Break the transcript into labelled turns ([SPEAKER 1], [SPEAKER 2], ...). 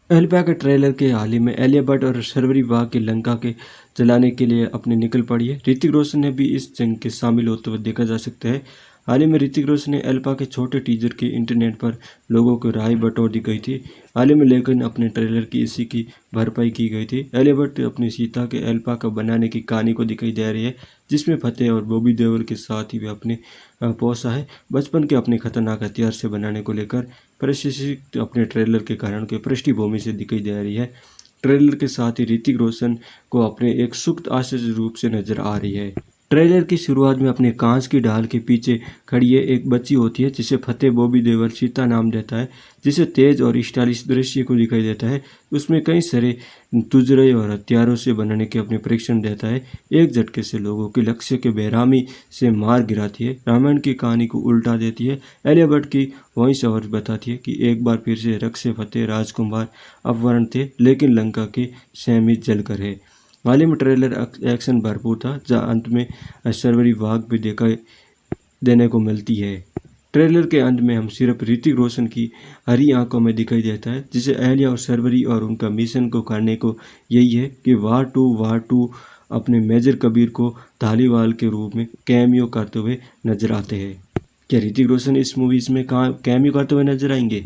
[SPEAKER 1] Alpha के trailer के हाल ही में आलिया भट्ट और शर्वरी वाघ की लंका के जलाने के लिए अपने निकल पड़ी है। ऋतिक रोशन ने भी इस जंग के शामिल होते हुए देखा जा सकता है। हाल ही में ऋतिक रोशन ने एल्पा के छोटे टीजर की इंटरनेट पर लोगों को राय बटोर दी गई थी। हाल ही में लेकिन अपने ट्रेलर की इसी की भरपाई की गई थी। आलिया भट्ट अपनी सीता के एल्पा का बनाने की कहानी को दिखाई दे रही है, जिसमें फतेह और बॉबी देओल के साथ ही वे अपने पोसा है बचपन के अपने खतरनाक हथियार से बनाने को लेकर प्रशिक्षित अपने ट्रेलर के कारण के पृष्ठभूमि से दिखाई दे रही है। ट्रेलर के साथ ही ऋतिक रोशन को अपने एक सुप्त आश्चर्य रूप से नजर आ रही है। ट्रेलर की शुरुआत में अपने कांच की ढाल के पीछे खड़ी एक बच्ची होती है, जिसे फतेह बॉबी देओल सीता नाम देता है, जिसे तेज और स्टाइलिश दृश्य को दिखाई देता है। उसमें कई सारे तुजरे और हथियारों से बनाने के अपने परीक्षण देता है। एक झटके से लोगों के लक्ष्य के बेरामी से मार गिराती है, रामायण की कहानी को उल्टा देती है। आलिया भट्ट की वॉइस ओवर बताती है कि एक बार फिर से रक्ष फतेह राजकुमार अपहरण थे, लेकिन लंका के सहमित जलकर है। हाल ही में ट्रेलर एक्शन भरपूर था, जहां अंत में शर्वरी वाघ भी देखा देने को मिलती है। ट्रेलर के अंत में हम सिर्फ ऋतिक रोशन की हरी आंखों में दिखाई देता है, जिसे अहल्या और शर्वरी और उनका मिशन को करने को यही है कि वार टू अपने मेजर कबीर को धालीवाल के रूप में कैमियो करते हुए नजर आते हैं। क्या ऋतिक रोशन इस मूवीज में कैमियो करते हुए नजर आएंगे?